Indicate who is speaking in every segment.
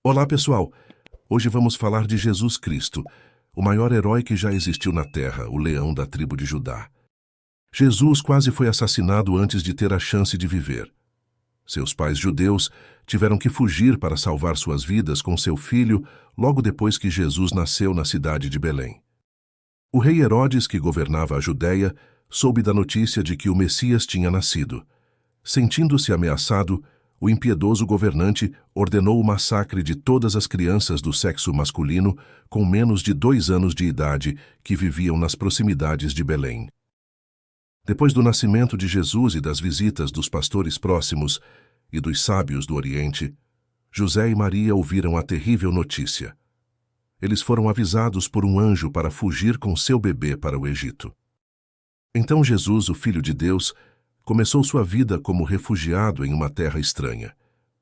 Speaker 1: Olá, pessoal! Hoje vamos falar de Jesus Cristo, o maior herói que já existiu na Terra, o leão da tribo de Judá. Jesus quase foi assassinado antes de ter a chance de viver. Seus pais judeus tiveram que fugir para salvar suas vidas com seu filho logo depois que Jesus nasceu na cidade de Belém. O rei Herodes, que governava a Judéia, soube da notícia de que o Messias tinha nascido. Sentindo-se ameaçado, o impiedoso governante ordenou o massacre de todas as crianças do sexo masculino com menos de 2 anos de idade que viviam nas proximidades de Belém. Depois do nascimento de Jesus e das visitas dos pastores próximos e dos sábios do Oriente, José e Maria ouviram a terrível notícia. Eles foram avisados por um anjo para fugir com seu bebê para o Egito. Então Jesus, o Filho de Deus, começou sua vida como refugiado em uma terra estranha.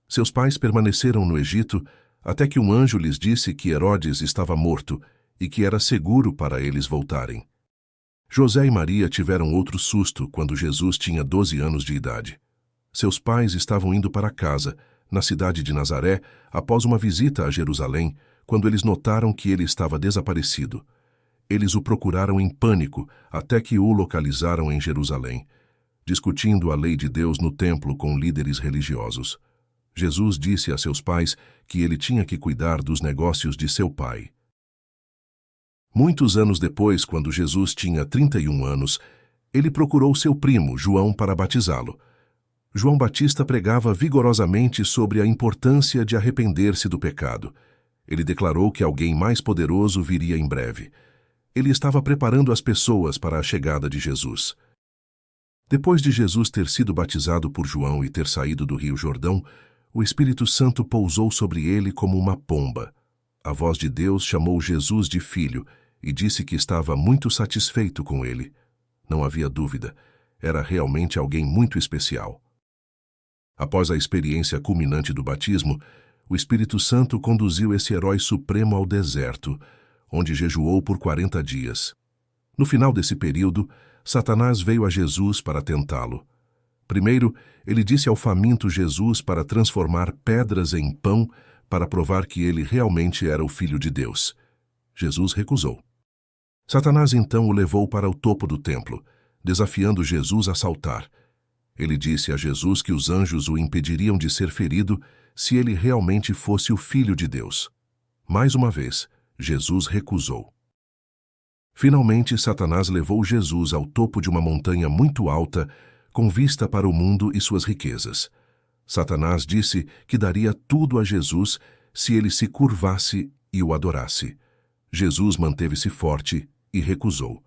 Speaker 1: Seus pais permaneceram no Egito até que um anjo lhes disse que Herodes estava morto e que era seguro para eles voltarem. José e Maria tiveram outro susto quando Jesus tinha 12 anos de idade. Seus pais estavam indo para casa, na cidade de Nazaré, após uma visita a Jerusalém, quando eles notaram que ele estava desaparecido. Eles o procuraram em pânico até que o localizaram em Jerusalém, discutindo a lei de Deus no templo com líderes religiosos. Jesus disse a seus pais que ele tinha que cuidar dos negócios de seu pai. Muitos anos depois, quando Jesus tinha 31 anos, ele procurou seu primo, João, para batizá-lo. João Batista pregava vigorosamente sobre a importância de arrepender-se do pecado. Ele declarou que alguém mais poderoso viria em breve. Ele estava preparando as pessoas para a chegada de Jesus. Depois de Jesus ter sido batizado por João e ter saído do Rio Jordão, o Espírito Santo pousou sobre ele como uma pomba. A voz de Deus chamou Jesus de filho e disse que estava muito satisfeito com ele. Não havia dúvida, era realmente alguém muito especial. Após a experiência culminante do batismo, o Espírito Santo conduziu esse herói supremo ao deserto, onde jejuou por 40 dias. No final desse período, Satanás veio a Jesus para tentá-lo. Primeiro, ele disse ao faminto Jesus para transformar pedras em pão para provar que ele realmente era o Filho de Deus. Jesus recusou. Satanás então o levou para o topo do templo, desafiando Jesus a saltar. Ele disse a Jesus que os anjos o impediriam de ser ferido se ele realmente fosse o Filho de Deus. Mais uma vez, Jesus recusou. Finalmente, Satanás levou Jesus ao topo de uma montanha muito alta, com vista para o mundo e suas riquezas. Satanás disse que daria tudo a Jesus se ele se curvasse e o adorasse. Jesus manteve-se forte e recusou.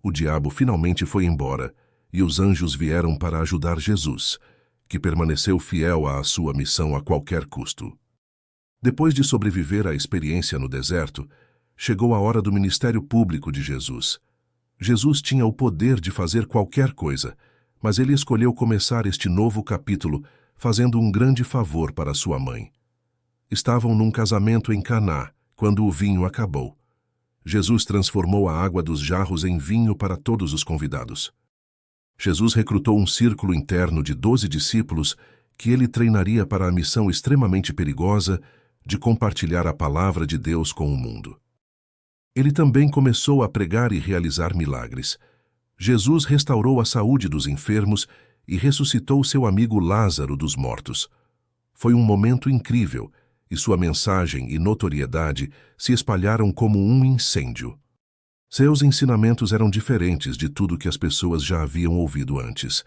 Speaker 1: O diabo finalmente foi embora, e os anjos vieram para ajudar Jesus, que permaneceu fiel à sua missão a qualquer custo. Depois de sobreviver à experiência no deserto, chegou a hora do ministério público de Jesus. Jesus tinha o poder de fazer qualquer coisa, mas ele escolheu começar este novo capítulo fazendo um grande favor para sua mãe. Estavam num casamento em Caná, quando o vinho acabou. Jesus transformou a água dos jarros em vinho para todos os convidados. Jesus recrutou um círculo interno de 12 discípulos que ele treinaria para a missão extremamente perigosa de compartilhar a palavra de Deus com o mundo. Ele também começou a pregar e realizar milagres. Jesus restaurou a saúde dos enfermos e ressuscitou seu amigo Lázaro dos mortos. Foi um momento incrível, e sua mensagem e notoriedade se espalharam como um incêndio. Seus ensinamentos eram diferentes de tudo que as pessoas já haviam ouvido antes.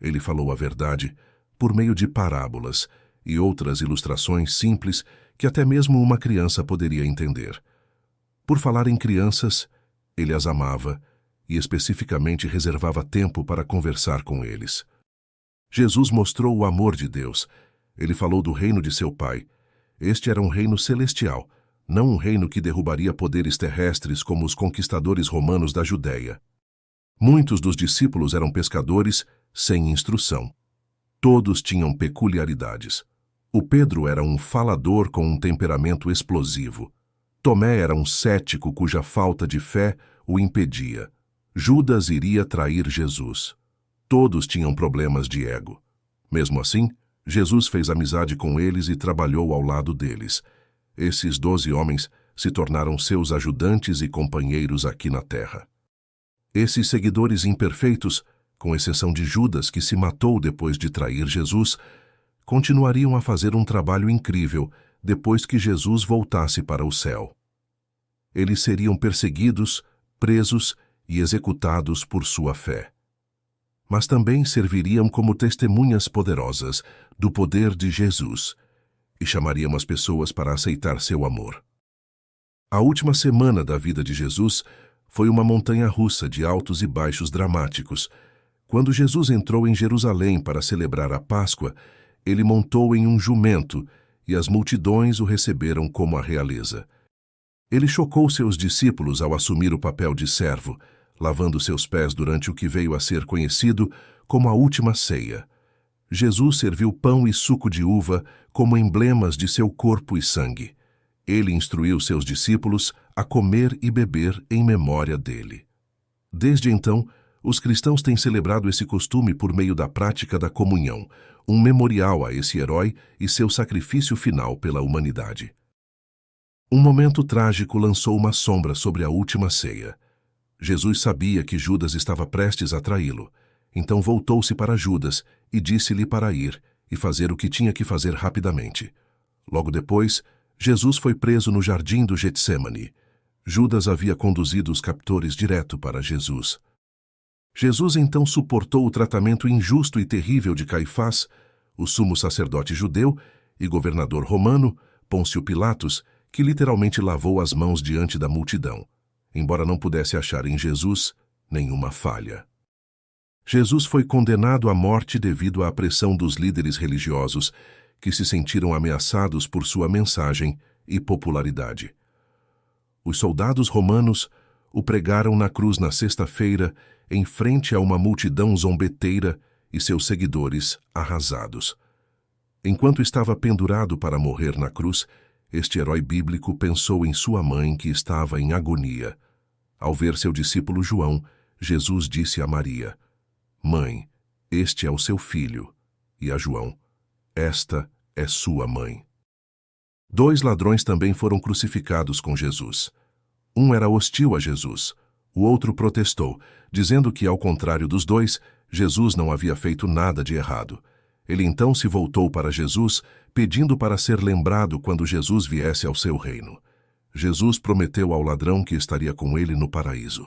Speaker 1: Ele falou a verdade por meio de parábolas e outras ilustrações simples que até mesmo uma criança poderia entender. Por falar em crianças, ele as amava e especificamente reservava tempo para conversar com eles. Jesus mostrou o amor de Deus. Ele falou do reino de seu Pai. Este era um reino celestial, não um reino que derrubaria poderes terrestres como os conquistadores romanos da Judéia. Muitos dos discípulos eram pescadores sem instrução. Todos tinham peculiaridades. O Pedro era um falador com um temperamento explosivo. Tomé era um cético cuja falta de fé o impedia. Judas iria trair Jesus. Todos tinham problemas de ego. Mesmo assim, Jesus fez amizade com eles e trabalhou ao lado deles. Esses 12 homens se tornaram seus ajudantes e companheiros aqui na terra. Esses seguidores imperfeitos, com exceção de Judas, que se matou depois de trair Jesus, continuariam a fazer um trabalho incrível depois que Jesus voltasse para o céu. Eles seriam perseguidos, presos e executados por sua fé. Mas também serviriam como testemunhas poderosas do poder de Jesus e chamariam as pessoas para aceitar seu amor. A última semana da vida de Jesus foi uma montanha-russa de altos e baixos dramáticos. Quando Jesus entrou em Jerusalém para celebrar a Páscoa, ele montou em um jumento e as multidões o receberam como a realeza. Ele chocou seus discípulos ao assumir o papel de servo, lavando seus pés durante o que veio a ser conhecido como a última ceia. Jesus serviu pão e suco de uva como emblemas de seu corpo e sangue. Ele instruiu seus discípulos a comer e beber em memória dele. Desde então, os cristãos têm celebrado esse costume por meio da prática da comunhão, um memorial a esse herói e seu sacrifício final pela humanidade. Um momento trágico lançou uma sombra sobre a última ceia. Jesus sabia que Judas estava prestes a traí-lo, então voltou-se para Judas e disse-lhe para ir e fazer o que tinha que fazer rapidamente. Logo depois, Jesus foi preso no jardim do Getsêmani. Judas havia conduzido os captores direto para Jesus. Jesus então suportou o tratamento injusto e terrível de Caifás, o sumo sacerdote judeu e governador romano, Pôncio Pilatos, que literalmente lavou as mãos diante da multidão, embora não pudesse achar em Jesus nenhuma falha. Jesus foi condenado à morte devido à pressão dos líderes religiosos, que se sentiram ameaçados por sua mensagem e popularidade. Os soldados romanos o pregaram na cruz na sexta-feira, em frente a uma multidão zombeteira e seus seguidores arrasados. Enquanto estava pendurado para morrer na cruz, este herói bíblico pensou em sua mãe que estava em agonia. Ao ver seu discípulo João, Jesus disse a Maria: "Mãe, este é o seu filho", e a João: "Esta é sua mãe". 2 ladrões também foram crucificados com Jesus. Um era hostil a Jesus, o outro protestou, dizendo que, ao contrário dos dois, Jesus não havia feito nada de errado. Ele então se voltou para Jesus, pedindo para ser lembrado quando Jesus viesse ao seu reino. Jesus prometeu ao ladrão que estaria com ele no paraíso.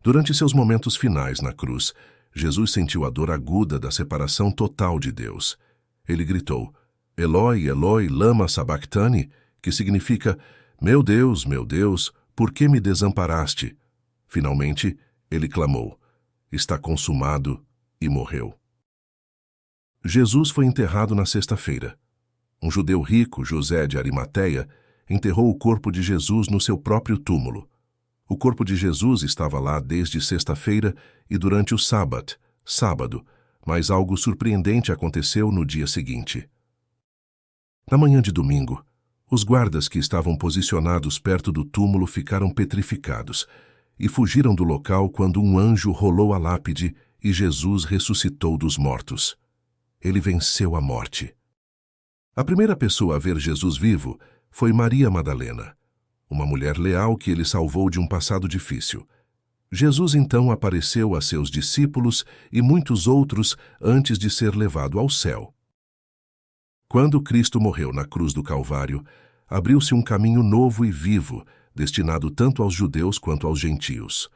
Speaker 1: Durante seus momentos finais na cruz, Jesus sentiu a dor aguda da separação total de Deus. Ele gritou: "Eloi, Eloi, lama sabachthani", que significa: meu Deus, por que me desamparaste?" Finalmente, ele clamou: "Está consumado", e morreu. Jesus foi enterrado na sexta-feira. Um judeu rico, José de Arimateia, enterrou o corpo de Jesus no seu próprio túmulo. O corpo de Jesus estava lá desde sexta-feira e durante o sábado, mas algo surpreendente aconteceu no dia seguinte. Na manhã de domingo, os guardas que estavam posicionados perto do túmulo ficaram petrificados e fugiram do local quando um anjo rolou a lápide e Jesus ressuscitou dos mortos. Ele venceu a morte. A primeira pessoa a ver Jesus vivo foi Maria Madalena, uma mulher leal que ele salvou de um passado difícil. Jesus então apareceu a seus discípulos e muitos outros antes de ser levado ao céu. Quando Cristo morreu na cruz do Calvário, abriu-se um caminho novo e vivo, destinado tanto aos judeus quanto aos gentios.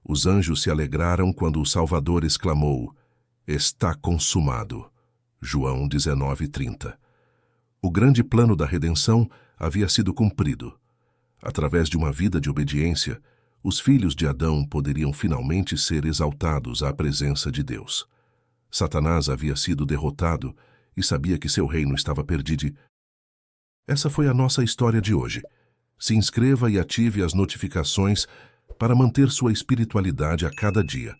Speaker 1: Os anjos se alegraram quando o Salvador exclamou: "Está consumado." João 19:30. O grande plano da redenção havia sido cumprido. Através de uma vida de obediência, os filhos de Adão poderiam finalmente ser exaltados à presença de Deus. Satanás havia sido derrotado e sabia que seu reino estava perdido. Essa foi a nossa história de hoje. Se inscreva e ative as notificações para manter sua espiritualidade a cada dia.